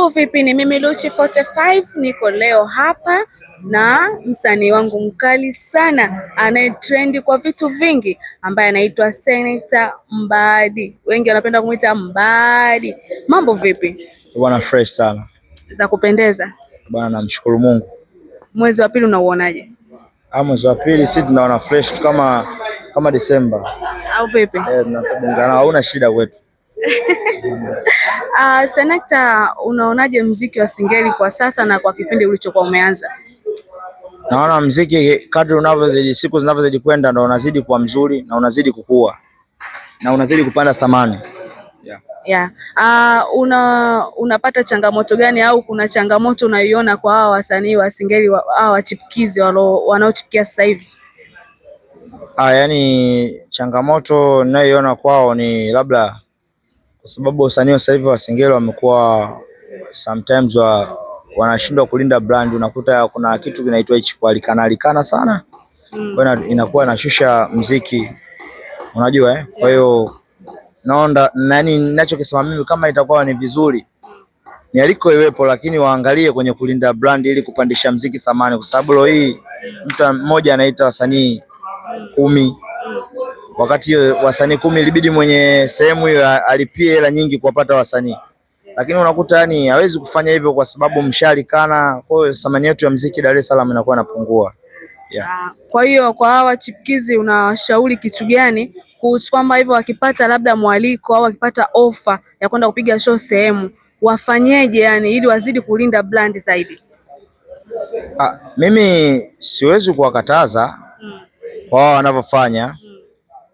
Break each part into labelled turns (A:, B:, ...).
A: Vipi, ni mimi Luchi 45, niko leo hapa na msanii wangu mkali sana anayetrendi kwa vitu vingi, ambaye anaitwa Senator Mbadi. Wengi wanapenda kumuita Mbadi. Mambo vipi?
B: Bwana, fresh sana.
A: Za kupendeza.
B: Bwana, namshukuru Mungu.
A: Mwezi wa pili unauonaje?
B: Mwezi wa pili sisi tunaona fresh kama Desemba.
A: Au vipi?
B: Tunasabenzana, hauna shida kwetu.
A: Senator, unaonaje mziki wa Singeli kwa sasa na kwa kipindi ulichokuwa umeanza?
B: Naona mziki kadri unavyozidi, siku zinavyozidi kwenda, ndio unazidi kuwa mzuri na unazidi kukua na unazidi kupanda thamani.
A: Unapata changamoto gani, au kuna changamoto unaiona kwa hawa wasanii wa Singeli, hawa wachipukizi wanaochipukia sasa hivi?
B: Yaani changamoto ninayoiona kwao ni labda kwa sababu wasanii sasa hivi wa Singeli wamekuwa sometimes wanashindwa kulinda brand. Unakuta kuna kitu kinaitwa hichi kualikana sana. Kwa hiyo inakuwa inashusha mziki, unajua Kwa hiyo naona ninachokisema mimi, kama itakuwa ni vizuri mialiko iwepo, lakini waangalie kwenye kulinda brand ili kupandisha mziki thamani, kwa sababu leo hii mtu mmoja anaita wasanii 10, wakati wasanii 10 ilibidi mwenye sehemu hiyo alipie hela nyingi kuwapata wasanii, lakini unakuta hawezi kufanya hivyo kwa sababu mshalikana. Kwa hiyo thamani yetu ya mziki Dar es Salaam inakuwa inapungua.
A: Kwa hiyo kwa hawa chipukizi unawashauri kitu gani kuhusu kwamba hivyo wakipata labda mwaliko au wakipata ofa ya kwenda kupiga show sehemu wafanyeje, ili wazidi kulinda brand zaidi?
B: Mimi siwezi kuwakataza kwa wao wanavyofanya,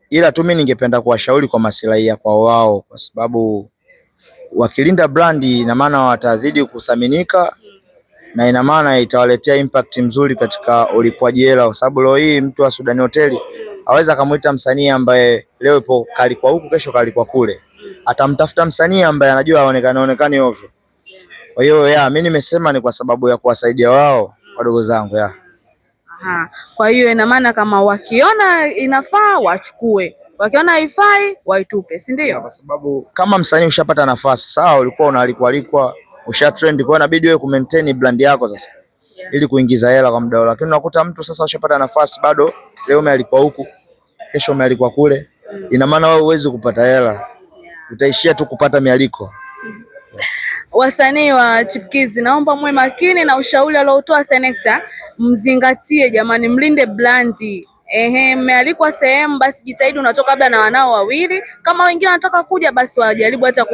B: ila tu mimi ningependa kuwashauri kwa maslahi ya kwa wao, kwa sababu wakilinda brand ina maana watazidi kuthaminika na ina maana itawaletea impact mzuri katika ulipwaji hela, kwa sababu leo hii mtu wa Sudani Hoteli aweza kumuita msanii ambaye leo ipo kali kwa huku, kesho kali kwa kule. Atamtafuta msanii ambaye anajua aonekane ovyo. Kwa hiyo mimi nimesema ni kwa sababu ya kuwasaidia wao wadogo zangu.
A: Kwa hiyo ina maana kama wakiona inafaa wachukue, wakiona haifai waitupe, si ndio?
B: Kwa sababu kama msanii ushapata nafasi, sawa, ulikuwa unaalikwa, usha trend, kwa inabidi wewe kumaintain brand yako sasa ili kuingiza hela kwa muda. Lakini unakuta mtu sasa ushapata nafasi, bado leo umealikwa huku, kesho umealikwa kule, ina maana wewe huwezi kupata hela, utaishia tu kupata mialiko.
A: Wasanii wa chipukizi, naomba mwe makini na ushauri aliotoa Senator, mzingatie jamani, mlinde brandi. Mmealikwa sehemu, basi jitahidi unatoka labda na wanao wawili, kama wengine wanataka kuja basi wajaribu hata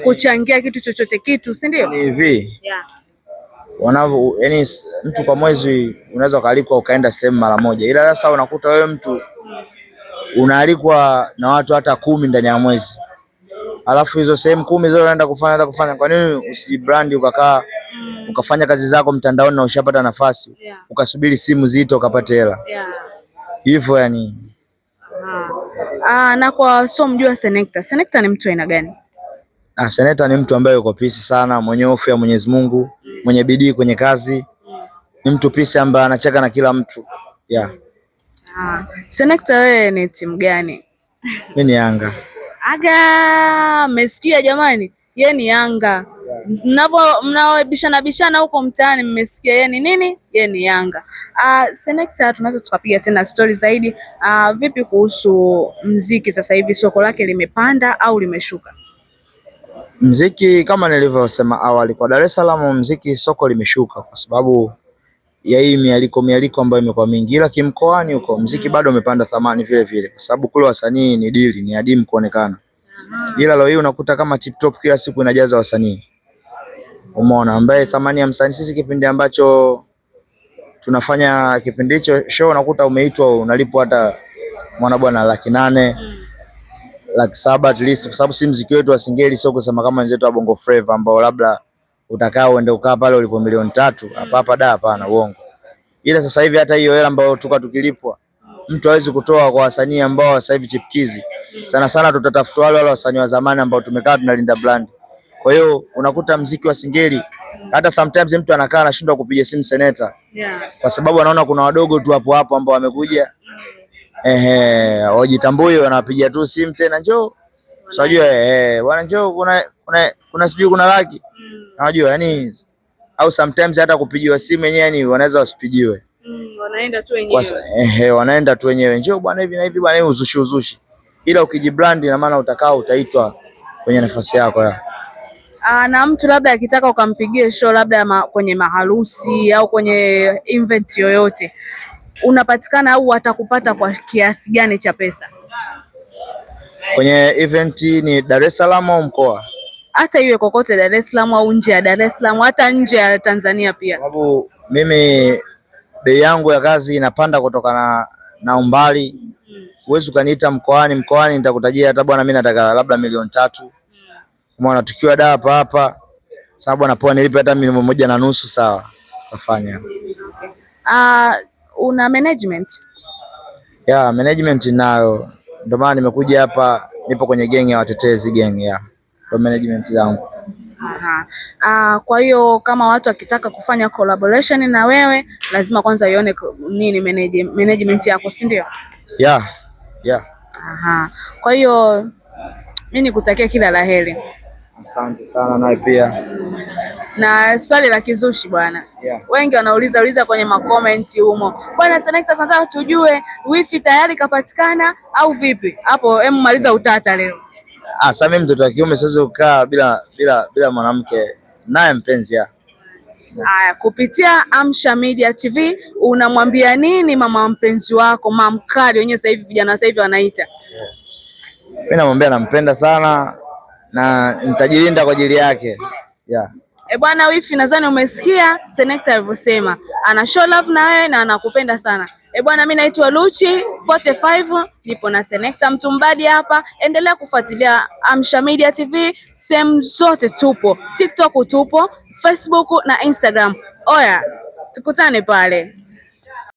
A: kuchangia kitu chochote kitu, si ndio?
B: Ni hivi mtu kwa mwezi unaweza ukaalikwa ukaenda sehemu mara moja, ila sasa unakuta wewe mtu unaalikwa na watu hata 10 ndani ya mwezi, alafu hizo sehemu 10 zote unaenda kufanya. Kwa nini usijibrandi ukakaa ukafanya kazi zako mtandaoni na ushapata nafasi ukasubiri simu zito ukapata hela hivyo
A: Na kwa mjua Senator ni mtu aina gani?
B: Senator ni mtu ambaye yuko peace sana, mwenye hofu ya Mwenyezi Mungu, mwenye bidii kwenye kazi, ni mtu peace ambaye anacheka na kila mtu.
A: Senator, wewe ni timu gani?
B: Mimi ni Yanga.
A: Mmesikia jamani, yeye ni Yanga. Mnaobishana huko mtaani, mmesikia yeye ni nini? Yeye ni Yanga. Senator, tunaweza tukapiga tena story zaidi. Vipi kuhusu mziki sasa hivi, soko lake limepanda au limeshuka?
B: Mziki kama nilivyosema awali, kwa Dar es Salaam mziki soko limeshuka kwa sababu ya hii mialiko ambayo imekuwa mingi, ila kimkoani huko mziki bado umepanda thamani vile vile, kwa sababu kule wasanii ni dili, ni adimu kuonekana. Ila leo hii unakuta kama TikTok kila siku inajaza wasanii, umeona, ambaye thamani ya msanii, sisi kipindi ambacho tunafanya kipindi hicho show, unakuta umeitwa unalipwa hata mwana bwana 800,000 700,000 at least, kwa sababu si mziki wetu wa Singeli, sio kusema kama wenzetu wa Bongo Flava ambao labda utakaa uende ukaa pale ulipo 3 milioni hapa hapana, uongo. Ila sasa hivi hata hiyo hela ambayo tukilipwa mtu hawezi kutoa kwa wasanii ambao sasa hivi chipukizi. Sana tutatafuta wale wasanii wa zamani ambao tumekaa tunalinda brand. Kwa hiyo unakuta mziki wa Singeli hata sometimes mtu anakaa anashindwa kupiga simu Senator, kwa sababu anaona kuna wadogo tu hapo ambao wamekuja wajitambue, wanapiga tu simu tena, njoo unajua bwana, njoo kuna sijui kuna laki. Unajua yani, au sometimes hata kupigiwa simu yenyewe yani wanaweza wasipigiwe.
A: Wanaenda tu wenyewe.
B: Wanaenda tu wenyewe. Njoo bwana hivi na hivi bwana, hivi uzushi. Ila ukijibrand ina maana utaitwa kwenye nafasi yako ya.
A: Na mtu labda akitaka ukampigie show labda kwenye maharusi au kwenye event yoyote, unapatikana au watakupata kwa kiasi gani cha pesa?
B: Kwenye event ni Dar es Salaam au mkoa?
A: Hata iwe kokote, Dar es Salaam au nje ya Dar es Salaam, hata nje ya Tanzania pia.
B: Sababu mimi bei yangu ya kazi inapanda kutokana na umbali. Huwezi ukaniita mkoani nitakutajia hata bwana mimi nataka labda 300,000. Umeona, tukiwa da hapa sababu anapoa nilipe hata 1.5 sawa, tafanya.
A: Una management?
B: Yeah, management nayo. Ndio maana nimekuja hapa, nipo kwenye gang ya watetezi gang ya. Ndio management yangu.
A: Kwa hiyo kama watu wakitaka kufanya collaboration na wewe lazima kwanza ione nini management yako, si ndio?
B: Yeah.
A: Kwa hiyo mimi nikutakia kila la heri.
B: Asante sana nawe pia.
A: Na swali la kizushi bwana. Wengi wanauliza kwenye makomenti humo. Bwana Senecta, tunataka tujue wifi tayari kapatikana au vipi? Hapo maliza utata leo.
B: Sasa mimi mtoto wa kiume siwezi kukaa bila mwanamke naye mpenzi ya.
A: Haya, kupitia Amsha Media TV unamwambia nini mama mpenzi wako, mamkali wenyewe sasa hivi vijana sasa hivi wanaita?
B: Mimi namwambia nampenda sana na nitajilinda kwa ajili yake.
A: Bwana wifi, nadhani umesikia Senecta alivyosema, ana show love na wewe na anakupenda sana. Bwana, mimi naitwa Luchi 45, nipo na Senecta Mtumbadi hapa. Endelea kufuatilia Amsha Media TV, sehemu zote tupo, TikTok tupo, Facebook na Instagram. Oya, tukutane pale.